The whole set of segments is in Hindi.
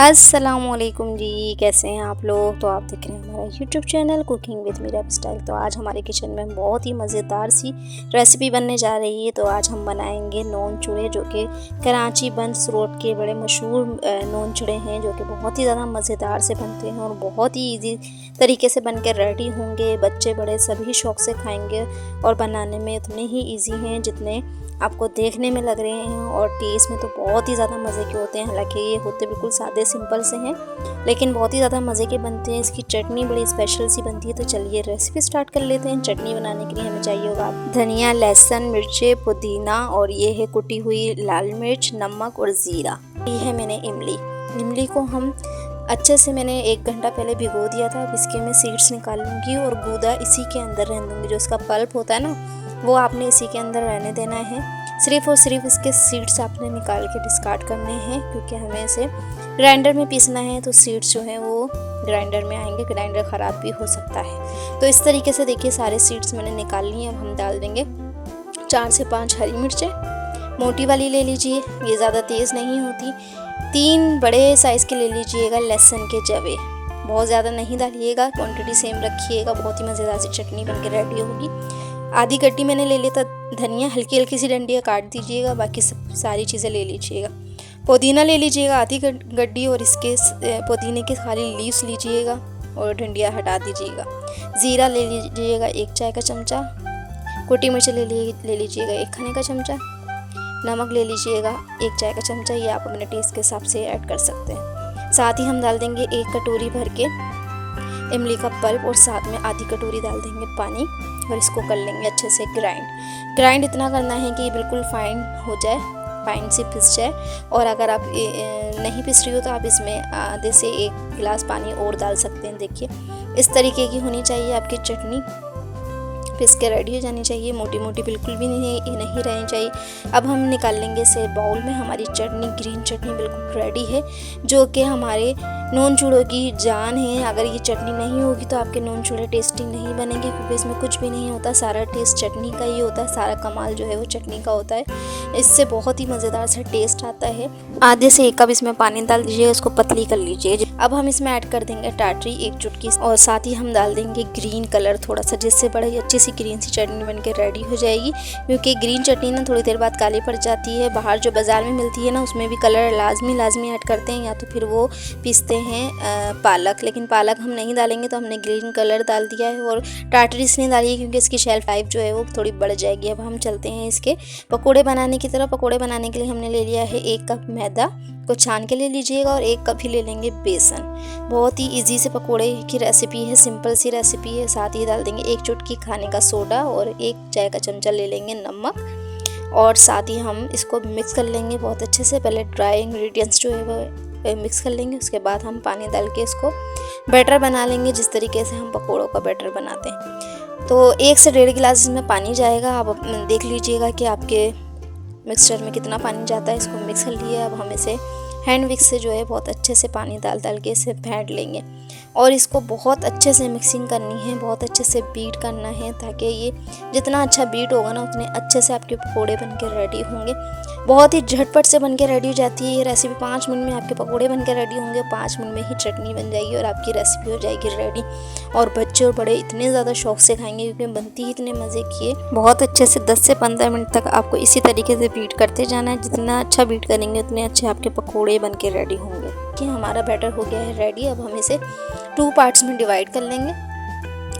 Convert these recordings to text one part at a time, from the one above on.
अस्सलामुअलैकुम जी, कैसे हैं आप लोग। तो आप देख रहे हैं हमारा YouTube channel cooking with Meera style. तो आज हमारे किचन में बहुत ही मज़ेदार सी रेसिपी बनने जा रही है। तो आज हम बनाएंगे नॉन चूड़े, जो कि कराची बंस रोड के बड़े मशहूर नॉन चूड़े हैं, जो कि बहुत ही ज़्यादा मज़ेदार से बनते हैं और बहुत ही ईजी तरीके से बन के रेडी होंगे। बच्चे बड़े सभी शौक़ से खाएँगे और बनाने में उतने ही ईजी हैं जितने आपको देखने में लग रहे हैं, और टेस्ट में तो बहुत ही ज़्यादा मज़े के होते हैं। हालांकि ये होते बिल्कुल सादे सिंपल से हैं, लेकिन बहुत ही ज़्यादा मज़े के बनते हैं। इसकी चटनी बड़ी स्पेशल सी बनती है। तो चलिए रेसिपी स्टार्ट कर लेते हैं। चटनी बनाने के लिए हमें चाहिए होगा धनिया, लहसुन, मिर्चे, पुदीना, और ये है कुटी हुई लाल मिर्च, नमक और ज़ीरा। ये है मैंने इमली को हम अच्छे से मैंने 1 घंटा पहले भिगो दिया था। अब इसके मैं सीड्स निकाल लूँगी और गूदा इसी के अंदर रहने दूँगी। जो इसका पल्प होता है ना, वो आपने इसी के अंदर रहने देना है। सिर्फ़ और सिर्फ इसके सीड्स आपने निकाल के डिस्कार्ड करने हैं, क्योंकि हमें इसे ग्राइंडर में पीसना है। तो सीड्स जो हैं वो ग्राइंडर में आएंगे, ग्राइंडर ख़राब भी हो सकता है। तो इस तरीके से देखिए सारे सीड्स मैंने निकाल लिए। अब हम डाल देंगे 4 से 5 हरी मिर्चें, मोटी वाली ले लीजिए, ये ज़्यादा तेज़ नहीं होती। 3 बड़े साइज़ के ले लीजिएगा लहसुन के जवे, बहुत ज़्यादा नहीं डालिएगा, क्वांटिटी सेम रखिएगा। बहुत ही मज़ेदार सी चटनी बनके रेडी होगी। आधी गड्डी मैंने ले लिया था धनिया, हल्की हल्की सी डंडियाँ काट दीजिएगा, बाकी सब सारी चीज़ें ले लीजिएगा। पुदीना ले लीजिएगा आधी गड्डी, और इसके पुदीने के खाली लीव्स लीजिएगा और डंडियाँ हटा दीजिएगा। ज़ीरा ले लीजिएगा 1 चाय का चमचा, कुटी मिर्च ले लीजिएगा 1 खाने का चमचा, नमक ले लीजिएगा 1 चाय का चमचा, ये आप अपने टेस्ट के हिसाब से ऐड कर सकते हैं। साथ ही हम डाल देंगे 1 कटोरी भर के इमली का पल्प, और साथ में आधी कटोरी डाल देंगे पानी, और इसको कर लेंगे अच्छे से ग्राइंड इतना करना है कि ये बिल्कुल फाइन हो जाए, फाइन से पिस जाए। और अगर आप नहीं पिस रही हो तो आप इसमें आधे से 1 गिलास पानी और डाल सकते हैं। देखिए इस तरीके की होनी चाहिए आपकी चटनी, पिस के रेडी हो जानी चाहिए। मोटी मोटी बिल्कुल भी नहीं रहनी चाहिए। अब हम निकाल लेंगे इसे बाउल में। हमारी चटनी, ग्रीन चटनी बिल्कुल रेडी है, जो कि हमारे नॉन चूड़ों की जान है। अगर ये चटनी नहीं होगी तो आपके नॉन चूड़े टेस्टी नहीं बनेंगे, क्योंकि इसमें कुछ भी नहीं होता, सारा टेस्ट चटनी का ही होता है। सारा कमाल जो है वो चटनी का होता है, इससे बहुत ही मज़ेदार सा टेस्ट आता है। आधे से 1 कप इसमें पानी डाल दीजिए, उसको पतली कर लीजिए। अब हम इसमें ऐड कर देंगे टाटरी 1 चुटकी, और साथ ही हम डाल देंगे ग्रीन कलर थोड़ा सा, जिससे बड़ी अच्छी सी ग्रीन सी चटनी बन के रेडी हो जाएगी। क्योंकि ग्रीन चटनी ना थोड़ी देर बाद काली पड़ जाती है। बाहर जो बाज़ार में मिलती है ना, उसमें भी कलर लाजमी ऐड करते हैं, या तो फिर वो पीसते हैं पालक, लेकिन पालक हम नहीं डालेंगे, तो हमने ग्रीन कलर डाल दिया है। और टाटरी इसलिए डाली है क्योंकि इसकी शेल्फ लाइफ जो है वो थोड़ी बढ़ जाएगी। अब हम चलते हैं इसके पकोड़े बनाने की तरफ। पकोड़े बनाने के लिए हमने ले लिया है 1 कप मैदा को छान के ले लीजिएगा, और 1 कप ही ले लेंगे बेसन। बहुत ही इजी से पकोड़े की रेसिपी है, सिंपल सी रेसिपी है। साथ ही डाल देंगे 1 चुटकी खाने का सोडा, और 1 चाय का चमचा ले लेंगे नमक, और साथ ही हम इसको मिक्स कर लेंगे बहुत अच्छे से। पहले ड्राई इंग्रेडिएंट्स जो है वो मिक्स कर लेंगे, उसके बाद हम पानी डाल के इसको बैटर बना लेंगे, जिस तरीके से हम पकोड़ों का बैटर बनाते हैं। तो 1 से 1.5 गिलास इसमें पानी जाएगा। आप देख लीजिएगा कि आपके मिक्सचर में कितना पानी जाता है। इसको मिक्स कर लिए। अब हम इसे हैंड विक्स से जो है बहुत अच्छे से पानी डाल के इसे फेंट लेंगे, और इसको बहुत अच्छे से मिक्सिंग करनी है, बहुत अच्छे से बीट करना है, ताकि ये जितना अच्छा बीट होगा ना, उतने अच्छे से आपके पकोड़े बन के रेडी होंगे। बहुत ही झटपट से बन के रेडी हो जाती है ये रेसिपी। 5 मिनट में आपके पकोड़े बन के रेडी होंगे, 5 मिनट में ही चटनी बन जाएगी और आपकी रेसिपी हो जाएगी रेडी। और बच्चे और बड़े इतने ज़्यादा शौक से खाएंगे, क्योंकि बनती ही इतने मज़े की है। बहुत अच्छे से 10 से 15 मिनट तक आपको इसी तरीके से बीट करते जाना है। जितना अच्छा बीट करेंगे उतने अच्छे आपके पकोड़े बन के रेडी होंगे। कि हमारा बैटर हो गया है रेडी। अब हम इसे 2 पार्ट्स में डिवाइड कर लेंगे,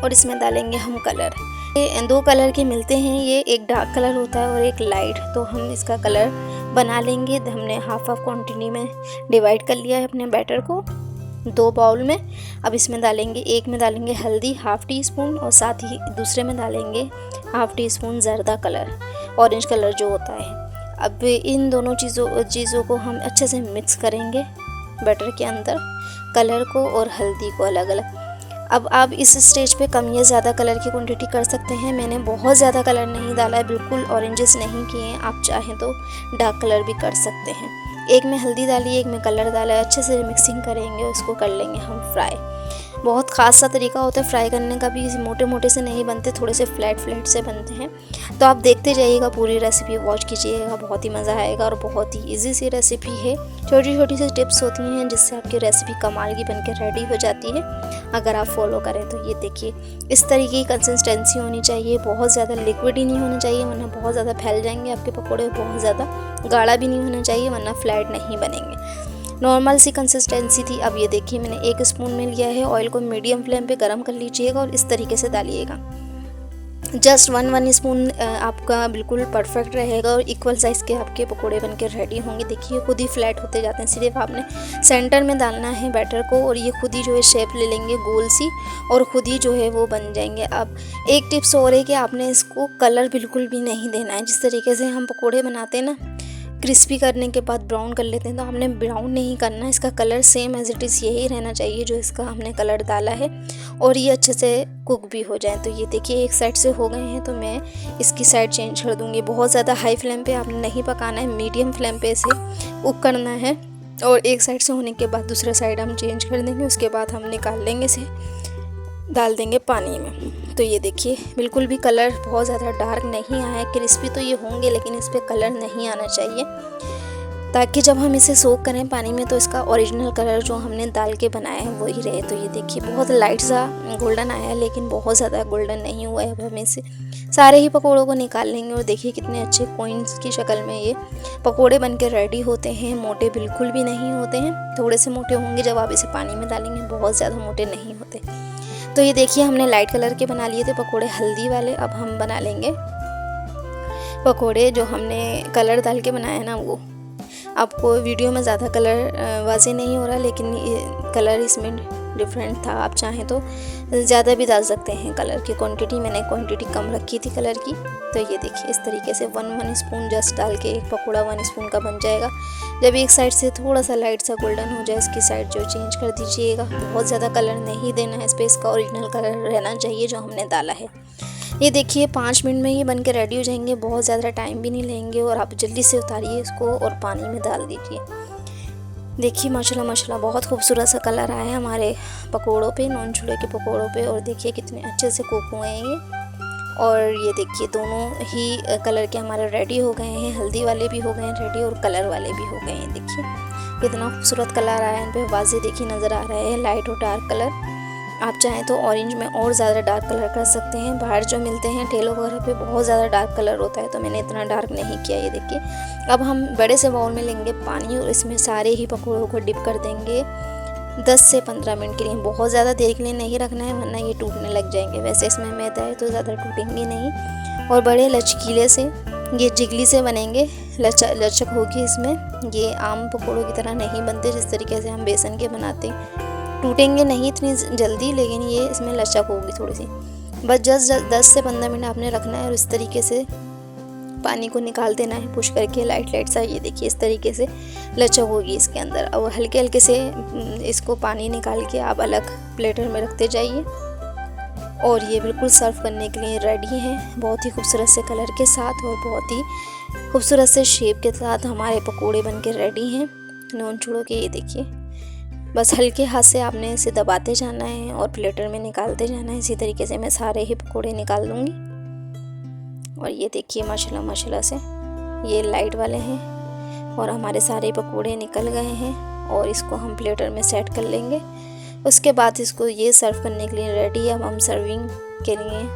और इसमें डालेंगे हम कलर। ये 2 कलर के मिलते हैं, ये एक डार्क कलर होता है और एक लाइट। तो हम इसका कलर बना लेंगे। हमने हाफ क्वांटिटी में डिवाइड कर लिया है अपने बैटर को 2 बाउल में। अब इसमें डालेंगे, एक में डालेंगे हल्दी 1/2 टीस्पून, और साथ ही दूसरे में डालेंगे 1/2 टीस्पून ज़र्दा कलर, ऑरेंज कलर जो होता है। अब इन दोनों चीज़ों को हम अच्छे से मिक्स करेंगे बैटर के अंदर, कलर को और हल्दी को अलग अलग। अब आप इस स्टेज पे कम या ज़्यादा कलर की क्वांटिटी कर सकते हैं। मैंने बहुत ज़्यादा कलर नहीं डाला है, बिल्कुल ऑरेंजेस नहीं किए हैं। आप चाहें तो डार्क कलर भी कर सकते हैं। एक में हल्दी डाली, एक में कलर डाला है। अच्छे से मिक्सिंग करेंगे, उसको कर लेंगे हम फ्राई। बहुत ख़ास सा तरीका होता है फ्राई करने का भी, मोटे मोटे से नहीं बनते, थोड़े से फ्लैट फ्लैट से बनते हैं। तो आप देखते जाइएगा, पूरी रेसिपी वॉच कीजिएगा, बहुत ही मज़ा आएगा और बहुत ही ईजी सी रेसिपी है। छोटी छोटी सी टिप्स होती हैं जिससे आपकी रेसिपी कमाल की बनकर रेडी हो जाती है अगर आप फॉलो करें तो। ये देखिए, इस तरीके की कंसिस्टेंसी होनी चाहिए, बहुत ज़्यादा लिक्विड ही नहीं होना चाहिए वरना बहुत ज़्यादा फैल जाएंगे आपके पकौड़े, बहुत ज़्यादा गाढ़ा भी नहीं होना चाहिए वरना फ्लैट नहीं बनेंगे। नॉर्मल सी कंसिस्टेंसी थी। अब ये देखिए, मैंने 1 स्पून में लिया है। ऑयल को मीडियम फ्लेम पे गरम कर लीजिएगा और इस तरीके से डालिएगा। जस्ट 1 स्पून आपका बिल्कुल परफेक्ट रहेगा और इक्वल साइज़ के आपके पकोड़े बनकर रेडी होंगे। देखिए खुद ही फ्लैट होते जाते हैं, सिर्फ आपने सेंटर में डालना है बैटर को और ये खुद ही जो है शेप ले लेंगे गोल सी और खुद ही जो है वो बन जाएंगे। अब एक टिप्स और है कि आपने इसको कलर बिल्कुल भी नहीं देना है। जिस तरीके से हम पकोड़े बनाते हैं ना, क्रिस्पी करने के बाद ब्राउन कर लेते हैं, तो हमने ब्राउन नहीं करना है। इसका colour same as it is यही रहना चाहिए जो इसका हमने कलर डाला है और ये अच्छे से कुक भी हो जाए। तो ये देखिए एक साइड से हो गए हैं तो मैं इसकी साइड चेंज कर दूँगी। बहुत ज़्यादा हाई फ्लेम पे आपने नहीं पकाना है, मीडियम फ्लेम पे इसे कुक करना है। और एक साइड से होने के बाद दूसरा साइड हम चेंज कर देंगे। उसके बाद हम निकाल लेंगे इसे, डाल देंगे पानी में। तो ये देखिए बिल्कुल भी कलर बहुत ज़्यादा डार्क नहीं आया है। क्रिस्पी तो ये होंगे लेकिन इस पर कलर नहीं आना चाहिए, ताकि जब हम इसे सोक करें पानी में तो इसका ओरिजिनल कलर जो हमने डाल के बनाया है वही रहे। तो ये देखिए बहुत लाइट सा गोल्डन आया है लेकिन बहुत ज़्यादा गोल्डन नहीं हुआ है। अब हम इसे सारे ही पकोड़ों को निकाल लेंगे और देखिए कितने अच्छे कॉइन्स की शक्ल में ये पकोड़े बन के रेडी होते हैं। मोटे बिल्कुल भी नहीं होते हैं, थोड़े से मोटे होंगे जब आप इसे पानी में डालेंगे, बहुत ज़्यादा मोटे नहीं होते। तो ये देखिए हमने लाइट कलर के बना लिए थे पकोड़े, हल्दी वाले। अब हम बना लेंगे पकोड़े जो हमने कलर डाल के बनाया ना वो। आपको वीडियो में ज़्यादा कलर वाज़े नहीं हो रहा लेकिन कलर इसमें डिफरेंट था। आप चाहें तो ज़्यादा भी डाल सकते हैं कलर की क्वांटिटी, मैंने क्वांटिटी कम रखी थी कलर की। तो ये देखिए इस तरीके से 1 स्पून जस्ट डाल के एक पकौड़ा 1 स्पून का बन जाएगा। जब एक साइड से थोड़ा सा लाइट सा गोल्डन हो जाए, इसकी साइड जो चेंज कर दीजिएगा। बहुत ज़्यादा कलर नहीं देना है इस पर, इसका ओरिजिनल कलर रहना चाहिए जो हमने डाला है। ये देखिए 5 मिनट में ही बन के रेडी हो जाएंगे, बहुत ज़्यादा टाइम भी नहीं लेंगे। और आप जल्दी से उतारिए इसको और पानी में डाल दीजिए। देखिए माशाल्लाह माशाल्लाह बहुत खूबसूरत सा कलर आया है हमारे पकोड़ों पे, नॉन चूल्हे के पकोड़ों पे। और देखिए कितने अच्छे से कुक हुए हैं ये। और ये देखिए दोनों ही कलर के हमारे रेडी हो गए हैं, हल्दी वाले भी हो गए हैं रेडी और कलर वाले भी हो गए हैं। देखिए कितना खूबसूरत कलर आया है, इन पे वाज़े देखिए नज़र आ रहे हैं लाइट और डार्क कलर। आप चाहें तो ऑरेंज में और ज़्यादा डार्क कलर कर सकते हैं। बाहर जो मिलते हैं ठेलों वगैरह पे बहुत ज़्यादा डार्क कलर होता है, तो मैंने इतना डार्क नहीं किया। ये देखिए अब हम बड़े से बाउल में लेंगे पानी और इसमें सारे ही पकौड़ों को डिप कर देंगे 10 से 15 मिनट के लिए। बहुत ज़्यादा देर के लिए नहीं रखना है वरना ये टूटने लग जाएंगे। वैसे इसमें मैदा है तो ज़्यादा टूटेंगे नहीं और बड़े लचकीले से ये जिगली से बनेंगे, लचक होगी इसमें। ये आम पकौड़ों की तरह नहीं बनते जिस तरीके से हम बेसन के बनाते हैं, टूटेंगे नहीं इतनी जल्दी, लेकिन ये इसमें लचक होगी थोड़ी सी। बस जस्ट 10 से 15 मिनट आपने रखना है और इस तरीके से पानी को निकाल देना है पुश करके लाइट सा। ये देखिए इस तरीके से लचक होगी इसके अंदर। अब हल्के हल्के से इसको पानी निकाल के आप अलग प्लेटर में रखते जाइए और ये बिल्कुल सर्व करने के लिए रेडी हैं। बहुत ही खूबसूरत से कलर के साथ और बहुत ही खूबसूरत से शेप के साथ हमारे पकोड़े बन के रेडी हैं नॉन चूड़ों के। ये देखिए बस हल्के हाथ से आपने इसे दबाते जाना है और प्लेटर में निकालते जाना है। इसी तरीके से मैं सारे ही पकोड़े निकाल दूँगी। और ये देखिए माशाल्लाह माशाल्लाह से ये लाइट वाले हैं और हमारे सारे पकोड़े निकल गए हैं और इसको हम प्लेटर में सेट कर लेंगे। उसके बाद इसको ये सर्व करने के लिए रेडी है। अब हम सर्विंग के लिए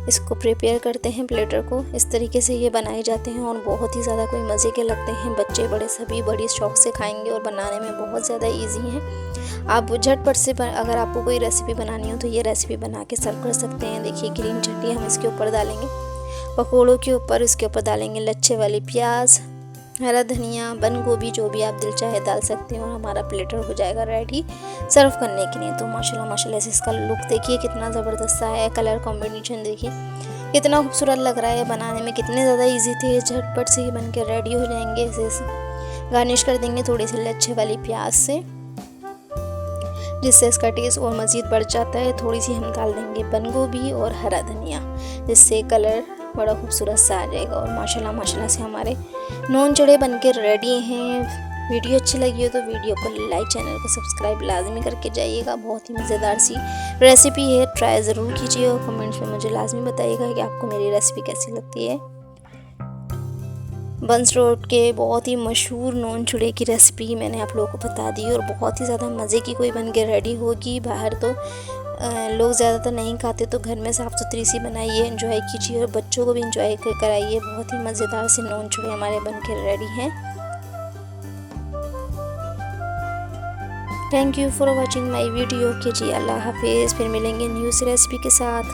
इसको प्रिपेयर करते हैं प्लेटर को। इस तरीके से ये बनाए जाते हैं और बहुत ही ज़्यादा कोई मज़े के लगते हैं। बच्चे बड़े सभी बड़ी शौक से खाएंगे और बनाने में बहुत ज़्यादा इजी हैं। आप झटपट से अगर आपको कोई रेसिपी बनानी हो तो ये रेसिपी बना के सर्व कर सकते हैं। देखिए ग्रीन चटनी हम इसके ऊपर डालेंगे पकोड़ों के ऊपर, इसके ऊपर डालेंगे लच्छे वाली प्याज, हरा धनिया, बंद गोभी, जो भी आप दिल चाहे डाल सकते हैं और हमारा प्लेटर हो जाएगा रेडी सर्व करने के लिए। तो माशाल्लाह माशाल्लाह से इसका लुक देखिए कितना ज़बरदस्त है, कलर कॉम्बिनेशन देखिए कितना खूबसूरत लग रहा है। बनाने में कितने ज़्यादा इजी थे, झटपट से ही बन के रेडी हो जाएंगे। इसे गार्निश कर देंगे थोड़ी सी लच्छे वाली प्याज से, जिससे इसका टेस्ट और मज़ीद बढ़ जाता है। थोड़ी सी हम डाल देंगे बंद गोभी और हरा धनिया, जिससे कलर बड़ा खूबसूरत सा आ जाएगा। और माशाल्लाह माशाल्लाह से हमारे नॉन चूड़े बनके रेडी हैं। वीडियो अच्छी लगी हो तो वीडियो को लाइक, चैनल को सब्सक्राइब लाजमी करके जाइएगा। बहुत ही मज़ेदार सी रेसिपी है, ट्राई ज़रूर कीजिए और कमेंट्स में मुझे लाजमी बताइएगा कि आपको मेरी रेसिपी कैसी लगती है। बंस रोड के बहुत ही मशहूर नॉन चूड़े की रेसिपी मैंने आप लोगों को बता दी और बहुत ही ज़्यादा मज़े की कोई बन के रेडी होगी। बाहर तो लोग ज़्यादातर नहीं खाते, तो घर में साफ़ सुथरी सी बनाइए, एंजॉय कीजिए और बच्चों को भी एंजॉय कराइए। बहुत ही मज़ेदार से नॉन चूड़े हमारे बन के रेडी हैं। Thank you for watching my video. के जी अल्लाह हाफिज़। फिर मिलेंगे न्यू रेसिपी के साथ।